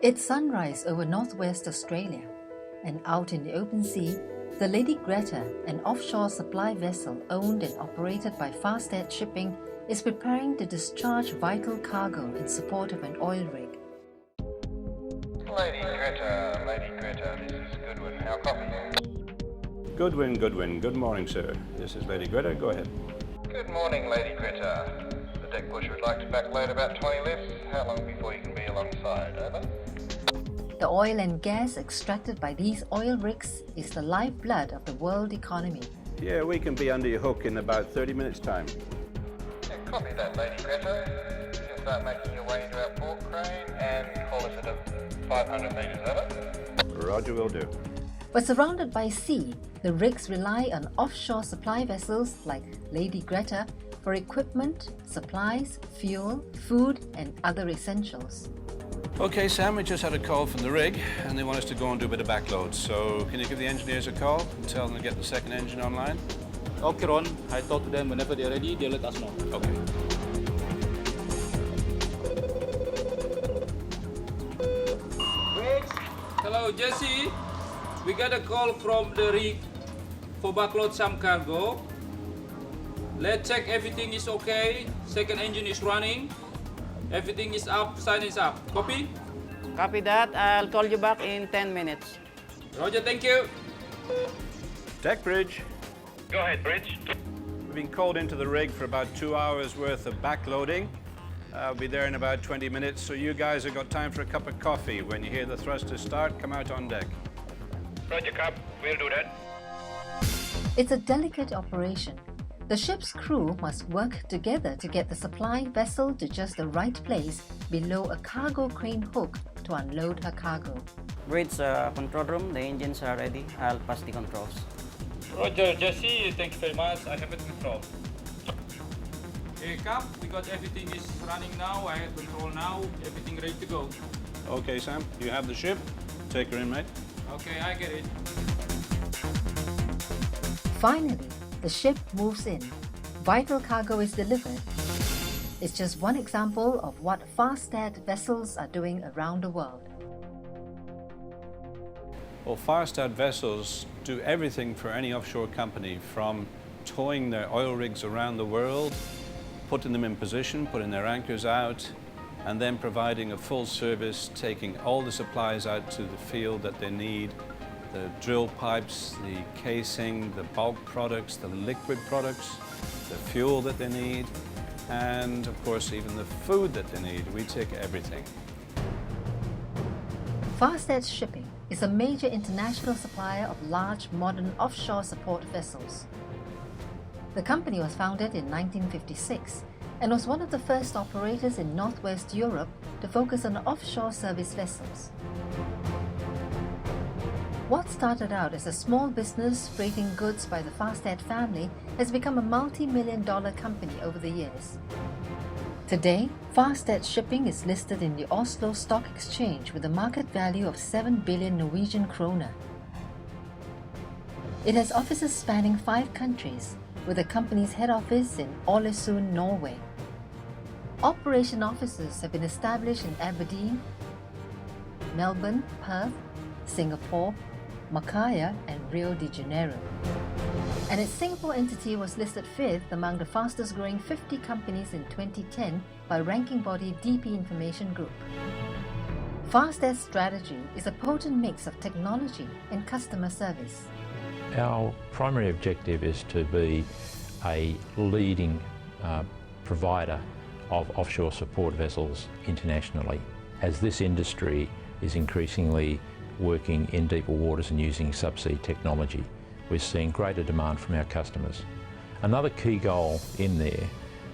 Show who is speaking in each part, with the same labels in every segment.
Speaker 1: It's sunrise over northwest Australia, and out in the open sea, the Lady Greta, an offshore supply vessel owned and operated by Farstad Shipping, is preparing to discharge vital cargo in support of an oil rig.
Speaker 2: Lady Greta, this is Goodwin. How copy?
Speaker 3: Goodwin. Good morning, sir. This is Lady Greta. Go ahead.
Speaker 2: Good morning, Lady Greta. The deck pusher would like to backload about 20 lifts. How long before you can be alongside? Over.
Speaker 1: The oil and gas extracted by these oil rigs is the lifeblood of the world economy.
Speaker 3: Yeah, we can be under your hook in about 30 minutes' time.
Speaker 2: Yeah, copy that, Lady Greta. You can start making your way into our port crane and call us at 500 metres, over.
Speaker 3: Roger, will do.
Speaker 1: But surrounded by sea, the rigs rely on offshore supply vessels like Lady Greta for equipment, supplies, fuel, food, and other essentials.
Speaker 3: Okay, Sam, we just had a call from the rig and they want us to go and do a bit of backload. So can you give the engineers a call and tell them to get the second engine online?
Speaker 4: Okay, Ron. I talk to them whenever they're ready, they'll let us know.
Speaker 3: Okay.
Speaker 4: Hello, Jesse. We got a call from the rig for backload some cargo. Let's check everything is okay. Second engine is running. Everything is up, sign is up. Copy?
Speaker 5: Copy that. I'll call you back in 10 minutes.
Speaker 4: Roger, thank you.
Speaker 3: Deck Bridge.
Speaker 2: Go ahead, Bridge.
Speaker 3: We've been called into the rig for about 2 hours worth of backloading. I'll be there in about 20 minutes, so you guys have got time for a cup of coffee. When you hear the thrusters start, come out on deck.
Speaker 2: Roger, Cap. We'll do that.
Speaker 1: It's a delicate operation. The ship's crew must work together to get the supply vessel to just the right place below a cargo crane hook to unload her cargo.
Speaker 5: Bridge control room, the engines are ready. I'll pass the controls.
Speaker 4: Roger, Jesse. Thank you very much. I have it control. Hey, Cap. We got everything is running now. I have control now. Everything ready to go.
Speaker 3: Okay, Sam, you have the ship. Take her in, mate.
Speaker 4: Okay, I get it.
Speaker 1: Finally, the ship moves in. Vital cargo is delivered. It's just one example of what Farstad vessels are doing around the world.
Speaker 3: Well, Farstad vessels do everything for any offshore company, from towing their oil rigs around the world, putting them in position, putting their anchors out, and then providing a full service, taking all the supplies out to the field that they need, the drill pipes, the casing, the bulk products, the liquid products, the fuel that they need, and of course even the food that they need. We take everything.
Speaker 1: Farstad Shipping is a major international supplier of large modern offshore support vessels. The company was founded in 1956 and was one of the first operators in Northwest Europe to focus on offshore service vessels. What started out as a small business freighting goods by the Farstad family has become a multi-million-dollar company over the years. Today, Farstad Shipping is listed in the Oslo Stock Exchange with a market value of 7 billion Norwegian kroner. It has offices spanning 5 countries, with the company's head office in Ålesund, Norway. Operation offices have been established in Aberdeen, Melbourne, Perth, Singapore, Macau, and Rio de Janeiro. And its Singapore entity was listed 5th among the fastest growing 50 companies in 2010 by ranking body DP Information Group. Farstad's strategy is a potent mix of technology and customer service.
Speaker 6: Our primary objective is to be a leading provider of offshore support vessels internationally. As this industry is increasingly working in deeper waters and using subsea technology, we're seeing greater demand from our customers. Another key goal in there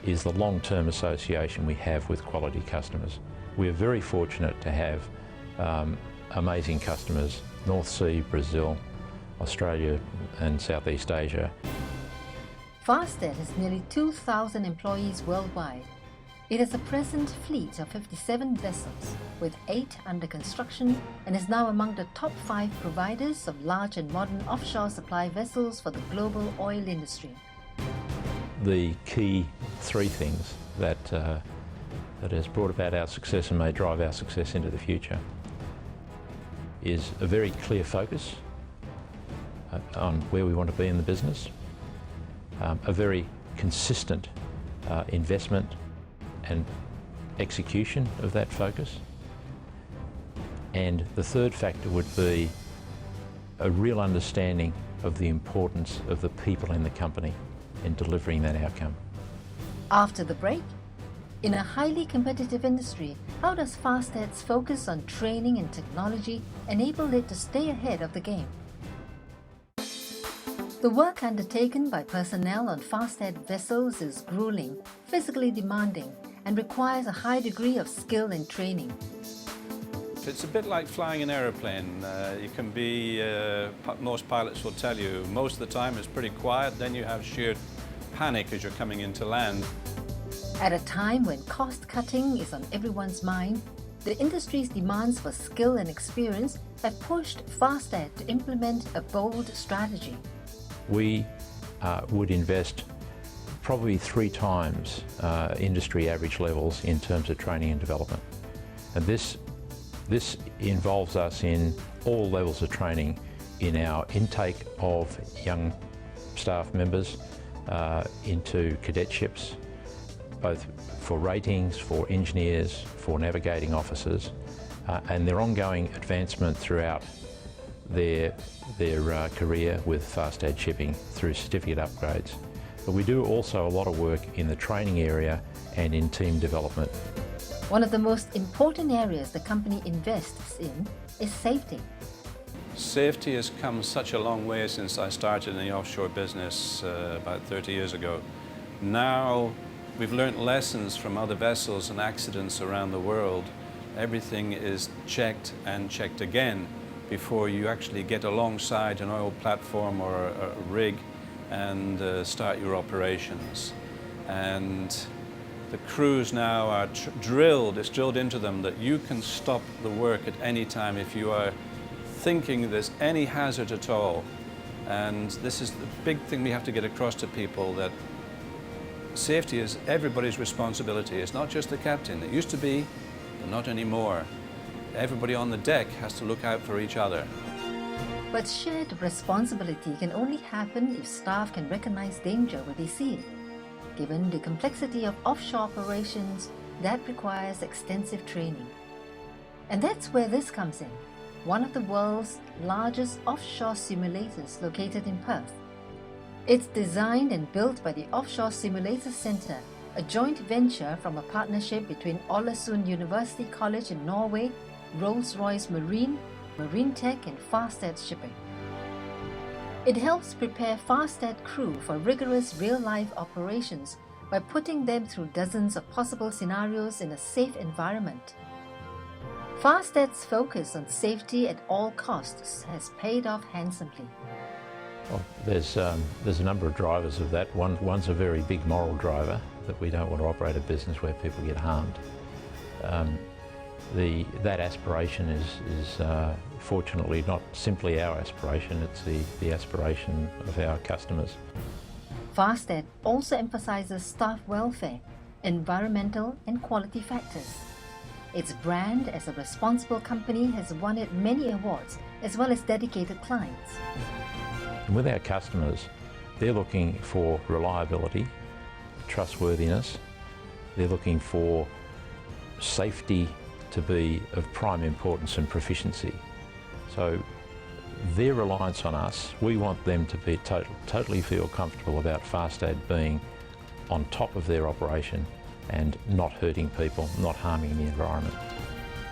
Speaker 6: is the long-term association we have with quality customers. We are very fortunate to have amazing customers: North Sea, Brazil, Australia and Southeast Asia.
Speaker 1: Farstad has nearly 2,000 employees worldwide. It has a present fleet of 57 vessels, with 8 under construction, and is now among the top 5 providers of large and modern offshore supply vessels for the global oil industry.
Speaker 6: The key 3 things that has brought about our success and may drive our success into the future is a very clear focus on where we want to be in the business, a very consistent investment and execution of that focus, and the third factor would be a real understanding of the importance of the people in the company in delivering that outcome.
Speaker 1: After the break, in a highly competitive industry, how does Farstad's focus on training and technology enable it to stay ahead of the game? The work undertaken by personnel on Farstad vessels is grueling, physically demanding, and requires a high degree of skill and training.
Speaker 3: It's a bit like flying an aeroplane. You can be, most pilots will tell you, most of the time it's pretty quiet, then you have sheer panic as you're coming into land.
Speaker 1: At a time when cost-cutting is on everyone's mind, the industry's demands for skill and experience have pushed Farstad to implement a bold strategy.
Speaker 6: We would invest probably 3 times industry average levels in terms of training and development. And this involves us in all levels of training in our intake of young staff members into cadetships, both for ratings, for engineers, for navigating officers, and their ongoing advancement throughout their career with Farstad Shipping through certificate upgrades. But we do also a lot of work in the training area and in team development.
Speaker 1: One of the most important areas the company invests in is safety.
Speaker 3: Safety has come such a long way since I started in the offshore business about 30 years ago. Now we've learnt lessons from other vessels and accidents around the world. Everything is checked and checked again before you actually get alongside an oil platform or a rig and start your operations. And the crews now are drilled, it's drilled into them that you can stop the work at any time if you are thinking there's any hazard at all. And this is the big thing we have to get across to people, that safety is everybody's responsibility. It's not just the captain. It used to be, but not anymore. Everybody on the deck has to look out for each other.
Speaker 1: But shared responsibility can only happen if staff can recognize danger when they see it. Given the complexity of offshore operations, that requires extensive training. And that's where this comes in, one of the world's largest offshore simulators located in Perth. It's designed and built by the Offshore Simulator Centre, a joint venture from a partnership between Ålesund University College in Norway, Rolls-Royce Marine, Marine Tech and Farstad Shipping. It helps prepare Farstad crew for rigorous real-life operations by putting them through dozens of possible scenarios in a safe environment. Farstad's focus on safety at all costs has paid off handsomely.
Speaker 6: Well, there's a number of drivers of that. One's a very big moral driver, that we don't want to operate a business where people get harmed. That aspiration is fortunately not simply our aspiration, it's the aspiration of our customers.
Speaker 1: Farstad also emphasizes staff welfare, environmental and quality factors. Its brand as a responsible company has won it many awards, as well as dedicated clients.
Speaker 6: And with our customers, they're looking for reliability, trustworthiness, they're looking for safety to be of prime importance and proficiency. So their reliance on us, we want them to be totally feel comfortable about Farstad being on top of their operation and not hurting people, not harming the environment.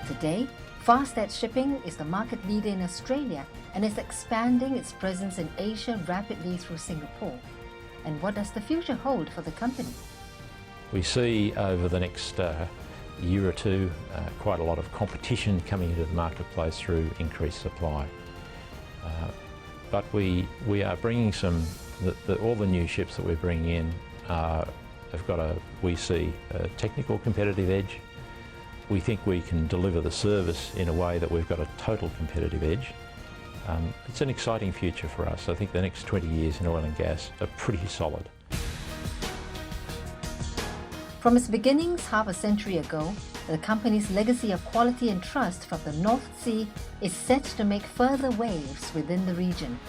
Speaker 1: Today, Farstad Shipping is the market leader in Australia and is expanding its presence in Asia rapidly through Singapore. And what does the future hold for the company?
Speaker 6: We see over the next year or two quite a lot of competition coming into the marketplace through increased supply. But we are bringing all the new ships that we're bringing in have got we see a technical competitive edge. We think we can deliver the service in a way that we've got a total competitive edge. It's an exciting future for us. I think the next 20 years in oil and gas are pretty solid.
Speaker 1: From its beginnings half a century ago, the company's legacy of quality and trust from the North Sea is set to make further waves within the region.